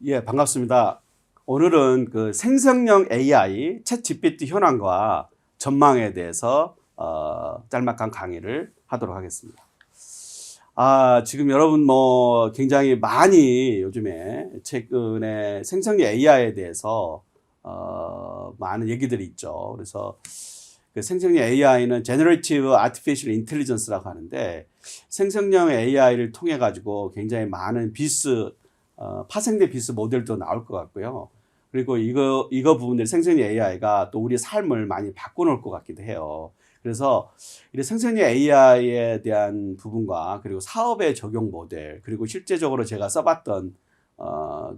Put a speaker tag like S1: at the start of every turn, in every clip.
S1: 예, 반갑습니다. 오늘은 그 생성형 AI 챗 GPT 현황과 전망에 대해서 짤막한 강의를 하도록 하겠습니다. 지금 여러분 뭐 굉장히 많이 요즘에 최근에 생성형 AI에 대해서 많은 얘기들이 있죠. 그래서 그 생성형 AI는 Generative Artificial Intelligence라고 하는데 생성형 AI를 통해 가지고 굉장히 많은 파생된 비스 모델도 나올 것 같고요. 그리고 이거 부분들 생성형 AI가 또 우리의 삶을 많이 바꿔놓을 것 같기도 해요. 그래서 이 생성형 AI에 대한 부분과 그리고 사업의 적용 모델 그리고 실제적으로 제가 써봤던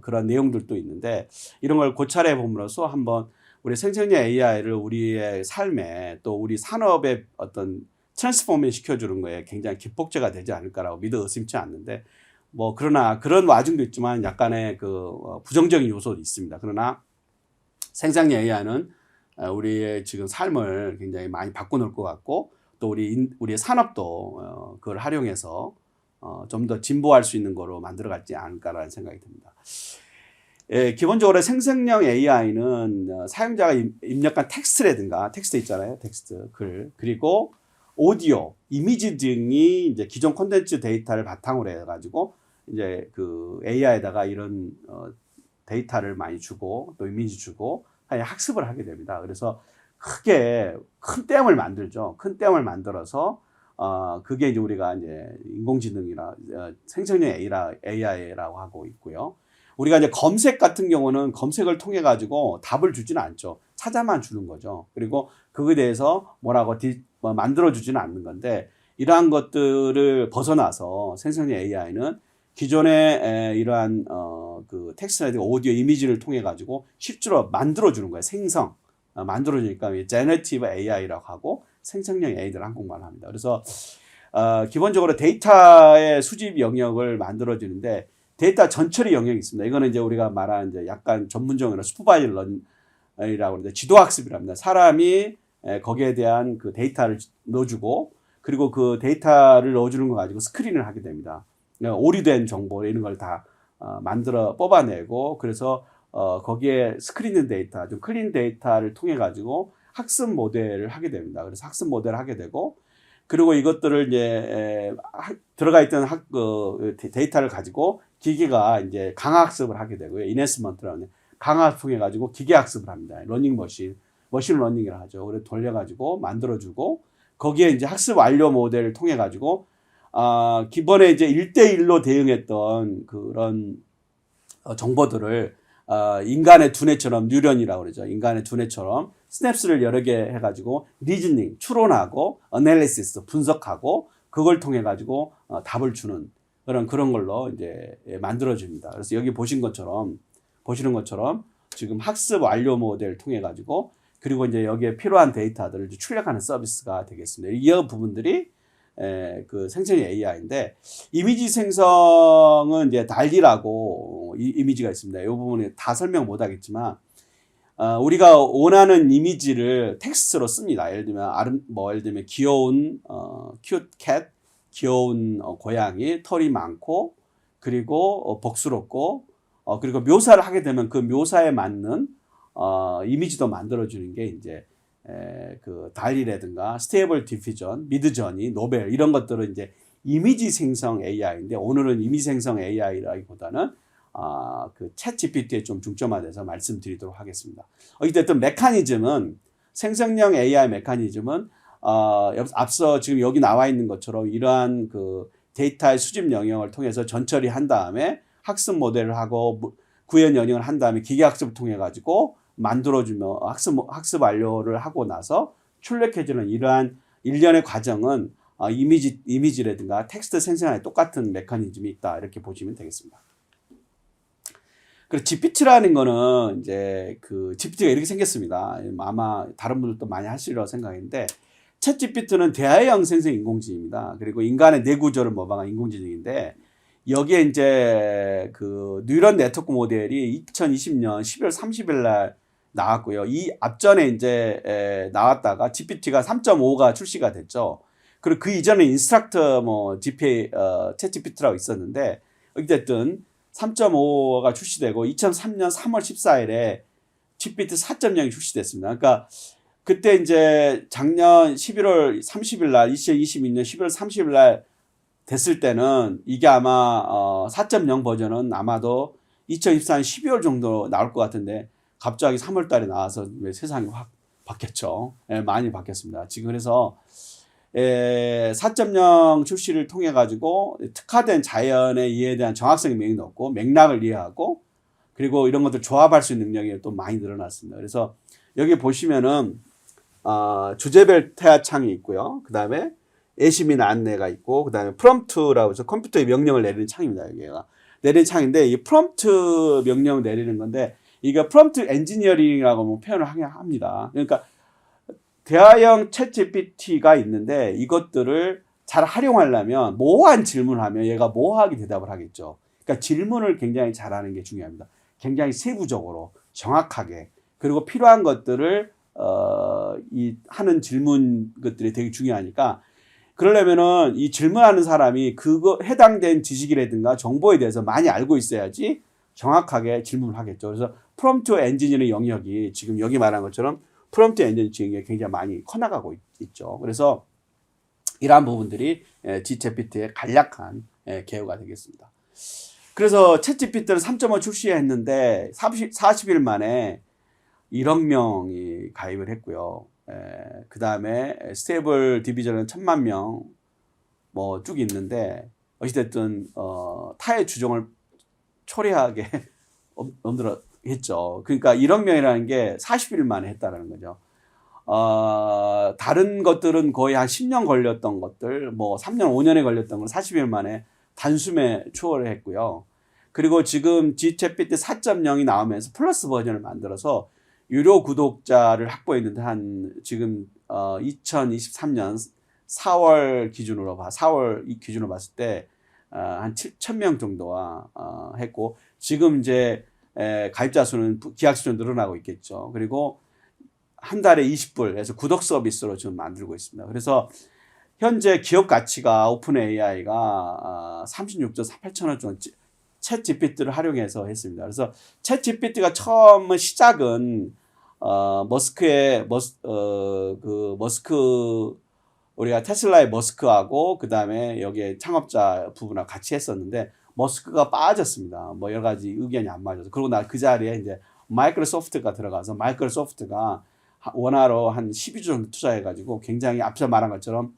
S1: 그런 내용들도 있는데 이런 걸 고찰해 봄으로써 한번 우리 생성형 AI를 우리의 삶에 또 우리 산업의 어떤 트랜스포메이션 시켜주는 거에 굉장히 기폭제가 되지 않을까라고 믿어 의심치 않는데 뭐 그러나 그런 와중도 있지만 약간의 그 부정적인 요소도 있습니다. 그러나 생성형 AI는 우리의 지금 삶을 굉장히 많이 바꿔놓을 것 같고 또 우리의 산업도 그걸 활용해서 좀 더 진보할 수 있는 거로 만들어가지 않을까라는 생각이 듭니다. 예, 기본적으로 생성형 AI는 사용자가 입력한 텍스트라든가 텍스트 있잖아요. 텍스트, 글, 그리고 오디오, 이미지 등이 이제 기존 콘텐츠 데이터를 바탕으로 해가지고 이제 그 AI에다가 이런 데이터를 많이 주고 또 이미지 주고 학습을 하게 됩니다. 그래서 크게 큰 댐을 만들죠. 큰 댐을 만들어서 그게 이제 우리가 이제 인공지능이라 생성형 AI라고 하고 있고요. 우리가 이제 검색 같은 경우는 검색을 통해 가지고 답을 주지는 않죠. 찾아만 주는 거죠. 그리고 그거에 대해서 뭐라고 만들어 주지는 않는 건데 이러한 것들을 벗어나서 생성형 AI는 기존의 이러한 그 텍스트나 오디오 이미지를 통해 가지고 실제로 만들어 주는 거예요. 만들어 주니까 제너티브 AI라고 하고 생성형 AI를 한국말로 합니다. 그래서 기본적으로 데이터의 수집 영역을 만들어 주는데 데이터 전처리 영역이 있습니다. 이거는 이제 우리가 말하는 이제 약간 전문적으로 슈퍼바이저 런이라고 하는데 지도학습이랍니다. 사람이 거기에 대한 그 데이터를 넣어주고 그리고 그 데이터를 넣어주는 거 가지고 스크린을 하게 됩니다. 오류된 정보 이런 걸 다 만들어 뽑아내고 그래서 거기에 스크린된 데이터, 좀 클린 데이터를 통해 가지고 학습 모델을 하게 됩니다. 그래서 학습 모델을 하게 되고 그리고 이것들을 이제 들어가 있던 데이터를 가지고 기계가 이제 강화학습을 하게 되고요. 인해스먼트라는 강화학습 통해 가지고 기계학습을 합니다. 머신 러닝이라 하죠. 그래서 돌려가지고 만들어주고 거기에 이제 학습 완료 모델을 통해 가지고 기본에 이제 1대1로 대응했던 그런 정보들을 인간의 두뇌처럼 뉴런이라고 그러죠. 인간의 두뇌처럼 스냅스를 여러 개 해가지고 리즈닝, 추론하고 어널리시스, 분석하고 그걸 통해 가지고 답을 주는 그런 걸로 이제 만들어집니다. 그래서 여기 보시는 것처럼 지금 학습 완료 모델을 통해 가지고 그리고 이제 여기에 필요한 데이터들을 출력하는 서비스가 되겠습니다. 이 부분들이 그 생성형 AI인데 이미지 생성은 이제 달리라고 이미지가 있습니다. 이 부분은 다 설명 못 하겠지만 우리가 원하는 이미지를 텍스트로 씁니다. 예를 들면 귀여운 cute cat, 귀여운 고양이, 털이 많고 그리고 복스럽고 그리고 묘사를 하게 되면 그 묘사에 맞는 이미지도 만들어주는 게 이제 그 달리라든가 스테이블 디퓨전, 미드저니, 노벨 이런 것들은 이제 이미지 생성 AI인데 오늘은 이미지 생성 AI라기보다는 그 챗 GPT에 좀 중점화돼서 말씀드리도록 하겠습니다. 어쨌든 생성형 AI 메커니즘은 앞서 지금 여기 나와 있는 것처럼 이러한 그 데이터의 수집 영역을 통해서 전처리한 다음에 학습 모델을 하고 구현 연영을 한 다음에 기계학습을 통해 가지고 만들어주며 학습 완료를 하고 나서 출력해주는 이러한 일련의 과정은 이미지라든가 텍스트 생성에 똑같은 메커니즘이 있다 이렇게 보시면 되겠습니다. 그리고 GPT라는 거는 이제 그 GPT가 이렇게 생겼습니다. 아마 다른 분들도 많이 하시리라고 생각했는데 챗 GPT는 대화형 생성 인공지능입니다. 그리고 인간의 뇌구조를 모방한 인공지능인데 여기에 이제 그 뉴런 네트워크 모델이 2020년 12월 30일 날 나왔고요. 이 앞전에 이제 나왔다가 GPT가 3.5가 출시가 됐죠. 그리고 그 이전에 인스트럭터 챗 GPT라고 있었는데 어쨌든 3.5가 출시되고 2003년 3월 14일에 GPT 4.0이 출시됐습니다. 그러니까 그때 이제 작년 11월 30일 날 2022년 11월 30일 날 됐을 때는 이게 아마 4.0 버전은 아마도 2024년 12월 정도 나올 것 같은데 갑자기 3월 달에 나와서 세상이 확 바뀌었죠. 예, 많이 바뀌었습니다. 지금 그래서 4.0 출시를 통해 가지고 특화된 자연의 이해에 대한 정확성이 매우 높고 맥락을 이해하고 그리고 이런 것들 조합할 수 있는 능력이 또 많이 늘어났습니다. 그래서 여기 보시면은 주제별 태아 창이 있고요. 그 다음에 예시민 안내가 있고 그 다음에 프롬프트라고 해서 컴퓨터에 명령을 내리는 창입니다. 여기가 내리는 창인데 이 프롬프트 명령을 내리는 건데 이거 프롬프트 엔지니어링이라고 뭐 표현을 합니다. 그러니까 대화형 챗 GPT가 있는데 이것들을 잘 활용하려면 모호한 질문을 하면 얘가 모호하게 대답을 하겠죠. 그러니까 질문을 굉장히 잘하는 게 중요합니다. 굉장히 세부적으로 정확하게 그리고 필요한 것들을 하는 질문 것들이 되게 중요하니까 그러려면은 이 질문하는 사람이 그거 해당된 지식이라든가 정보에 대해서 많이 알고 있어야지 정확하게 질문을 하겠죠. 그래서 프롬프트 엔지니어링 영역이 지금 여기 말한 것처럼 프롬프트 엔지니어링이 굉장히 많이 커나가고 있죠. 그래서 이러한 부분들이 GPT의 간략한 개요가 되겠습니다. 그래서 챗GPT를 3.5 출시했는데 40일 만에 1억 명이 가입을 했고요. 그 다음에 스테이블 디비전은 1000만 명 뭐 쭉 있는데 어찌됐든 타의 주종을 초래하게 했죠. 그러니까 1억 명이라는 게 40일 만에 했다는 거죠. 다른 것들은 거의 한 10년 걸렸던 것들, 뭐 3년, 5년에 걸렸던 건 40일 만에 단숨에 초월을 했고요. 그리고 지금 GPT 4.0이 나오면서 플러스 버전을 만들어서 유료 구독자를 확보했는데 한 지금 2023년 4월 기준으로 4월 기준으로 봤을 때 한 7,000명 정도가 했고 지금 이제 가입자 수는 기하급수로 늘어나고 있겠죠. 그리고 한 달에 20불에서 구독 서비스로 지금 만들고 있습니다. 그래서 현재 기업 가치가 오픈 AI가 36.48천원 정도 챗 GPT를 활용해서 했습니다. 그래서 챗 GPT가 처음 시작은 우리가 테슬라의 머스크하고 그 다음에 여기에 창업자 부분하고 같이 했었는데 머스크가 빠졌습니다. 뭐 여러 가지 의견이 안 맞아서. 그러고 나 그 자리에 이제 마이크로소프트가 들어가서 마이크로소프트가 원화로 한 12조 정도 투자해가지고 굉장히 앞서 말한 것처럼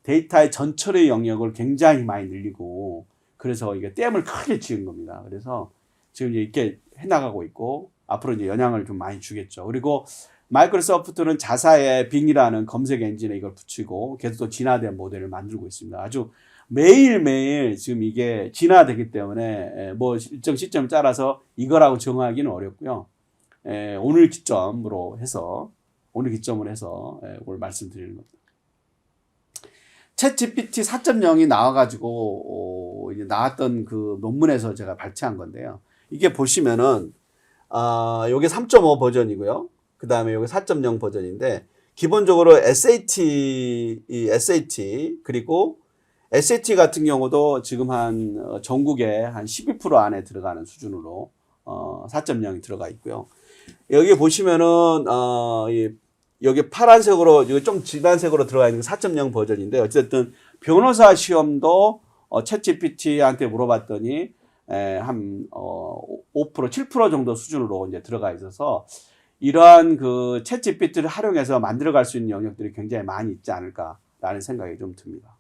S1: 데이터의 전처리 영역을 굉장히 많이 늘리고 그래서 이게 댐을 크게 지은 겁니다. 그래서 지금 이렇게 해나가고 있고 앞으로 이제 영향을 좀 많이 주겠죠. 그리고 마이크로소프트는 자사의 빙이라는 검색 엔진에 이걸 붙이고 계속 또 진화된 모델을 만들고 있습니다. 아주 매일매일 지금 이게 진화되기 때문에 뭐 일정 시점을 따라서 이거라고 정하기는 어렵고요. 오늘 기점으로 해서 오늘 말씀드리는 겁니다. 챗 GPT 4.0이 나와가지고 이제 나왔던 그 논문에서 제가 발췌한 건데요. 이게 보시면은 요게 3.5 버전이고요. 그 다음에 요게 4.0 버전인데 기본적으로 SAT 그리고 SAT 같은 경우도 지금 한 전국에 한 12% 안에 들어가는 수준으로 4.0이 들어가 있고요. 여기 보시면은 여기 파란색으로 이거 좀 진한색으로 들어가 있는 4.0 버전인데 어쨌든 변호사 시험도 챗 GPT한테 물어봤더니 한 5% 7% 정도 수준으로 이제 들어가 있어서 이러한 그 챗 GPT를 활용해서 만들어갈 수 있는 영역들이 굉장히 많이 있지 않을까라는 생각이 좀 듭니다.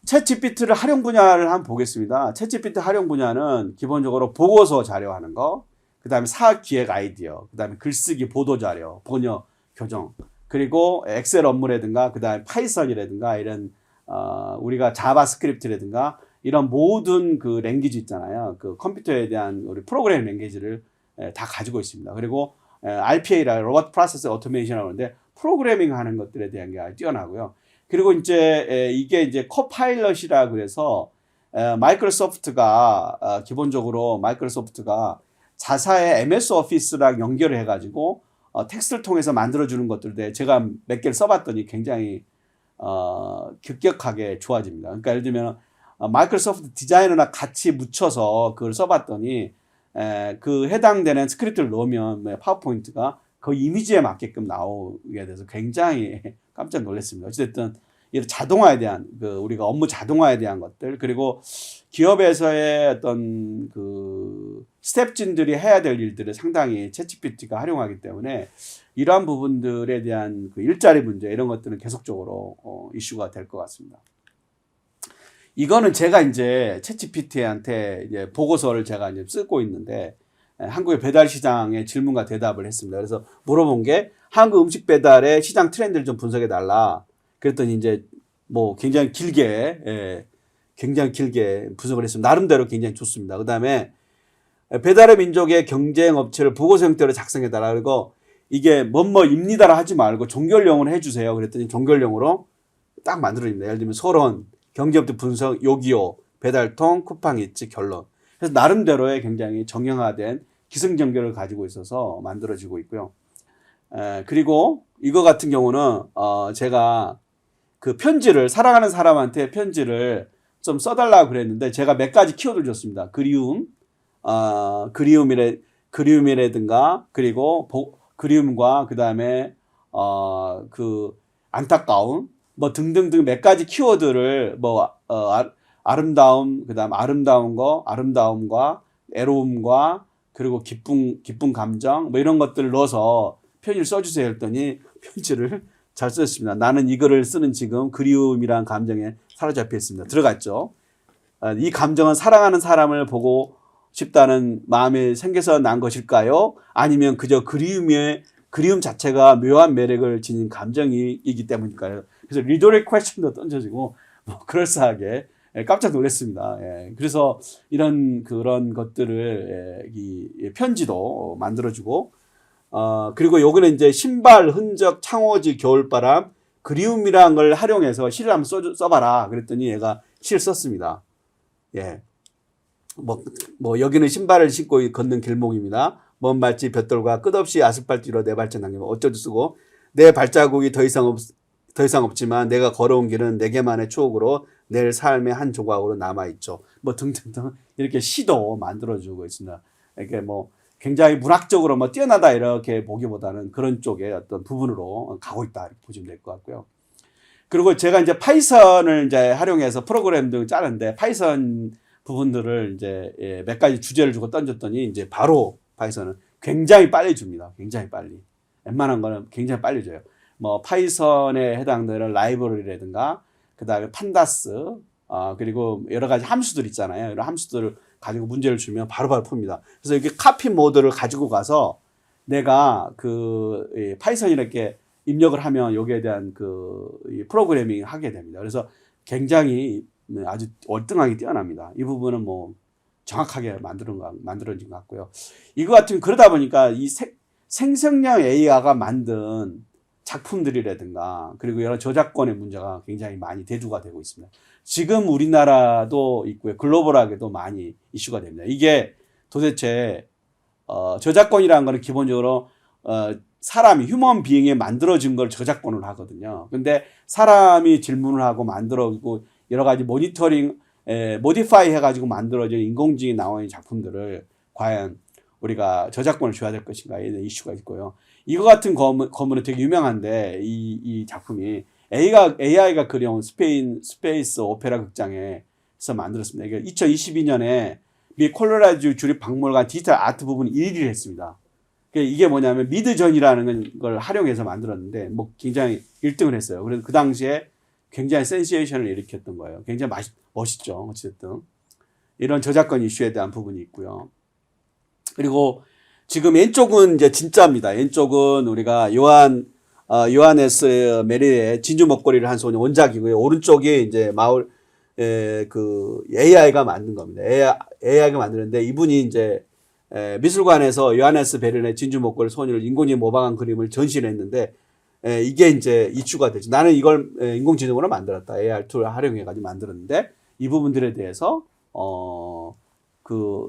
S1: 챗 GPT를 활용 분야를 한번 보겠습니다. 챗 GPT 활용 분야는 기본적으로 보고서 자료하는 거, 그 다음에 사업 기획 아이디어, 그 다음에 글쓰기 보도 자료, 번역, 교정, 그리고 엑셀 업무라든가, 그 다음에 파이썬이라든가 이런 우리가 자바스크립트라든가 이런 모든 그 랭귀지 있잖아요. 그 컴퓨터에 대한 우리 프로그래밍 랭귀지를 다 가지고 있습니다. 그리고 RPA라 로봇 프로세스 오토메이션이라고 하는데 프로그래밍 하는 것들에 대한 게 뛰어나고요. 그리고 이제 이게 이제 코파일럿이라 그래서 마이크로소프트가 기본적으로 마이크로소프트가 자사의 MS 오피스랑 연결을 해가지고 텍스트를 통해서 만들어주는 것들인데 제가 몇 개를 써봤더니 굉장히 급격하게 좋아집니다. 그러니까 예를 들면 마이크로소프트 디자이너랑 같이 묻혀서 그걸 써봤더니 그 해당되는 스크립트를 넣으면 파워포인트가 그 이미지에 맞게끔 나오게 돼서 굉장히 깜짝 놀랐습니다. 어쨌든 이 자동화에 대한 우리가 업무 자동화에 대한 것들, 그리고 기업에서의 어떤 그 스텝진들이 해야 될 일들을 상당히 챗GPT가 활용하기 때문에 이러한 부분들에 대한 그 일자리 문제, 이런 것들은 계속적으로 이슈가 될 것 같습니다. 이거는 제가 이제 챗GPT한테 이제 보고서를 제가 이제 쓰고 있는데, 한국의 배달 시장의 질문과 대답을 했습니다. 그래서 물어본 게 한국 음식 배달의 시장 트렌드를 좀 분석해 달라. 그랬더니 이제 뭐 굉장히 길게 분석을 했습니다. 나름대로 굉장히 좋습니다. 그 다음에 배달의 민족의 경쟁 업체를 보고서 형태로 작성해 달라. 그리고 이게 뭐뭐입니다라 하지 말고 종결용으로 해주세요. 그랬더니 종결용으로 딱 만들어집니다. 예를 들면 소론, 경제업체 분석, 요기요, 배달통, 쿠팡이츠, 결론. 그래서 나름대로의 굉장히 정형화된 기승전결을 가지고 있어서 만들어지고 있고요. 그리고 이거 같은 경우는 제가 그 편지를, 사랑하는 사람한테 편지를 좀 써달라고 그랬는데 제가 몇 가지 키워드를 줬습니다. 그리움이라든가, 그리고 그리움과 그 다음에 그 안타까움 뭐 등등등 몇 가지 키워드를 아름다움, 그 다음 아름다움과 애로움과 그리고 기쁜 감정 뭐 이런 것들을 넣어서 편지를 써주세요 했더니 편지를 잘 썼습니다. 나는 이거를 쓰는 지금 그리움이란 감정에 사로잡혀 있습니다. 들어갔죠. 이 감정은 사랑하는 사람을 보고 싶다는 마음이 생겨서 난 것일까요? 아니면 그저 그리움 자체가 묘한 매력을 지닌 감정이기 때문일까요? 그래서 리더릭 퀘스천도 던져지고 뭐 그럴싸하게 깜짝 놀랐습니다. 그래서 그런 것들을 이 편지도 만들어주고, 그리고 요거는 이제 신발, 흔적, 창호지, 겨울바람, 그리움이란 걸 활용해서 시를 한번 써봐라. 그랬더니 얘가 시를 썼습니다. 여기는 신발을 신고 걷는 길목입니다. 먼 발치 볕돌과 끝없이 아스팔트 위로 내 발자국 남기면 어쩌도 쓰고, 내 발자국이 더 이상 없지만 내가 걸어온 길은 내게만의 추억으로 내 삶의 한 조각으로 남아있죠. 뭐 등등등 이렇게 시도 만들어주고 있습니다. 이렇게 뭐 굉장히 문학적으로 뭐 뛰어나다 이렇게 보기보다는 그런 쪽의 어떤 부분으로 가고 있다 이렇게 보시면 될 것 같고요. 그리고 제가 이제 파이썬을 이제 활용해서 프로그램 등 짜는데 파이썬 부분들을 이제 몇 가지 주제를 주고 던졌더니 이제 바로 파이썬은 굉장히 빨리 줍니다. 굉장히 빨리. 웬만한 거는 굉장히 빨리 줘요. 뭐 파이썬에 해당되는 라이브러리라든가 그 다음에 판다스 그리고 여러 가지 함수들 있잖아요. 이런 함수들을 가지고 문제를 주면 바로바로 풉니다. 그래서 이렇게 카피 모드를 가지고 가서 내가 그 파이썬 이렇게 입력을 하면 여기에 대한 그 프로그래밍 하게 됩니다. 그래서 굉장히 아주 월등하게 뛰어납니다. 이 부분은 뭐 정확하게 만들어진 것 같고요. 이거 같은 그러다 보니까 이 생성형 AI가 만든 작품들이라든가 그리고 여러 저작권의 문제가 굉장히 많이 대두가 되고 있습니다. 지금 우리나라도 있고요. 글로벌하게도 많이 이슈가 됩니다. 이게 도대체 저작권이라는 거는 기본적으로 사람이 휴먼 비잉에 만들어진 걸 저작권을 하거든요. 근데 사람이 질문을 하고 만들어지고 여러 가지 모디파이 해가지고 만들어진 인공지능이 나와 있는 작품들을 과연 우리가 저작권을 줘야 될 것인가에 대한 이슈가 있고요. 이거 같은 거문은 되게 유명한데 이 작품이 AI가 그려온 스페이스 오페라 극장에서 만들었습니다. 이게 2022년에 미 콜로라도 주립 박물관 디지털 아트 부분 1위를 했습니다. 이게 뭐냐면 미드전이라는 걸 활용해서 만들었는데 뭐 굉장히 1등을 했어요. 그래서 그 당시에 굉장히 센세이션을 일으켰던 거예요. 굉장히 멋있죠. 어쨌든 이런 저작권 이슈에 대한 부분이 있고요. 그리고 지금 왼쪽은 이제 진짜입니다. 왼쪽은 우리가 요하네스 메리의 진주 먹거리를 한 소년 원작이고요. 오른쪽이 이제 그 AI가 만든 겁니다. AI가 만드는데 이분이 이제 미술관에서 요하네스 베른의 진주 먹거리 소년을 인공지능 모방한 그림을 전시를 했는데 이게 이제 이슈가 되죠. 나는 이걸 인공지능으로 만들었다. AR 툴을 활용해가지고 만들었는데 이 부분들에 대해서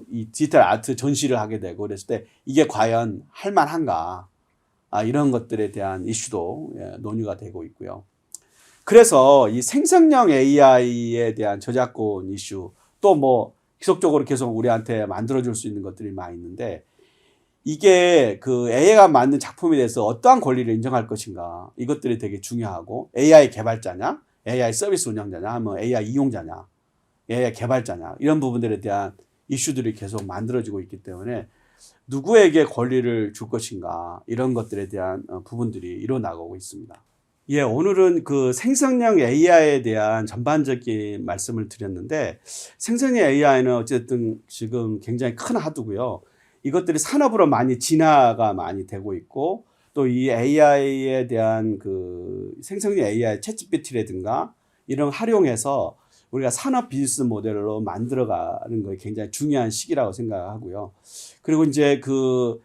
S1: 이 디지털 아트 전시를 하게 되고 그랬을 때 이게 과연 할만한가 이런 것들에 대한 이슈도 논의가 되고 있고요. 그래서 이 생성형 AI에 대한 저작권 이슈 또 뭐 지속적으로 계속 우리한테 만들어줄 수 있는 것들이 많이 있는데 이게 그 AI가 만든 작품에 대해서 어떠한 권리를 인정할 것인가 이것들이 되게 중요하고 AI 개발자냐 AI 서비스 운영자냐 하면 AI 이용자냐 AI 개발자냐 이런 부분들에 대한 이슈들이 계속 만들어지고 있기 때문에 누구에게 권리를 줄 것인가 이런 것들에 대한 부분들이 일어나고 있습니다. 예, 오늘은 그 생성형 AI에 대한 전반적인 말씀을 드렸는데 생성형 AI는 어쨌든 지금 굉장히 큰 화두고요. 이것들이 산업으로 많이 진화가 많이 되고 있고 또 이 AI에 대한 그 생성형 AI 챗GPT라든가 이런 활용해서 우리가 산업 비즈니스 모델로 만들어가는 게 굉장히 중요한 시기라고 생각하고요. 그리고 이제 그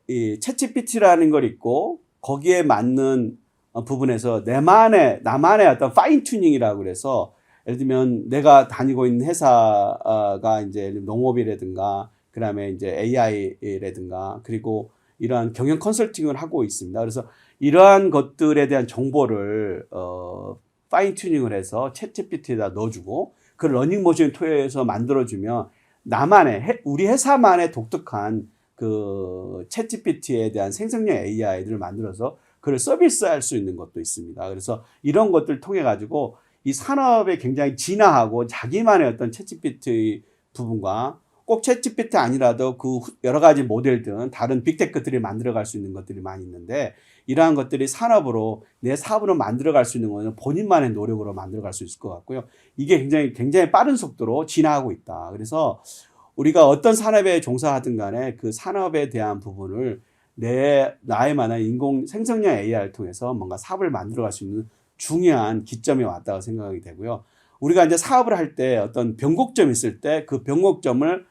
S1: 이 챗GPT라는 걸 있고 거기에 맞는 부분에서 나만의 어떤 파인 튜닝이라고 그래서 예를 들면 내가 다니고 있는 회사가 이제 농업이라든가 그다음에 이제 AI라든가 그리고 이러한 경영 컨설팅을 하고 있습니다. 그래서 이러한 것들에 대한 정보를 파인 튜닝을 해서 챗GPT에다 넣어주고 그 러닝머신을 통해서 만들어주면 우리 회사만의 독특한 그 챗GPT에 대한 생성형 AI들을 만들어서 그걸 서비스할 수 있는 것도 있습니다. 그래서 이런 것들을 통해 가지고 이 산업에 굉장히 진화하고 자기만의 어떤 챗GPT 부분과 꼭 챗GPT 아니라도 그 여러 가지 모델들 다른 빅테크들이 만들어갈 수 있는 것들이 많이 있는데 이러한 것들이 산업으로 내 사업으로 만들어갈 수 있는 것은 본인만의 노력으로 만들어갈 수 있을 것 같고요. 이게 굉장히 빠른 속도로 진화하고 있다. 그래서 우리가 어떤 산업에 종사하든 간에 그 산업에 대한 부분을 나에 만한 생성형 AI를 통해서 뭔가 사업을 만들어갈 수 있는 중요한 기점에 왔다고 생각이 되고요. 우리가 이제 사업을 할 때 어떤 변곡점이 있을 때 그 변곡점을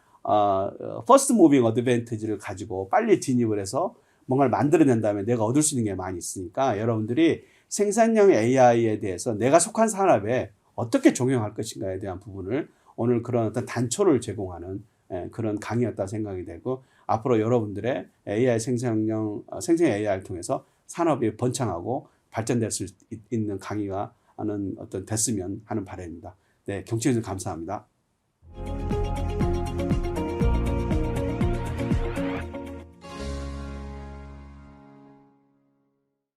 S1: 퍼스트 무빙 어드밴티지를 가지고 빨리 진입을 해서 뭔가를 만들어낸 다음에 내가 얻을 수 있는 게 많이 있으니까 여러분들이 생산형 AI에 대해서 내가 속한 산업에 어떻게 적용할 것인가에 대한 부분을 오늘 그런 어떤 단초를 제공하는 그런 강의였다 생각이 되고 앞으로 여러분들의 생성형 AI를 통해서 산업이 번창하고 발전될 수 있는 강의가 하는 어떤 됐으면 하는 바람입니다. 네, 경청해 주셔서 감사합니다.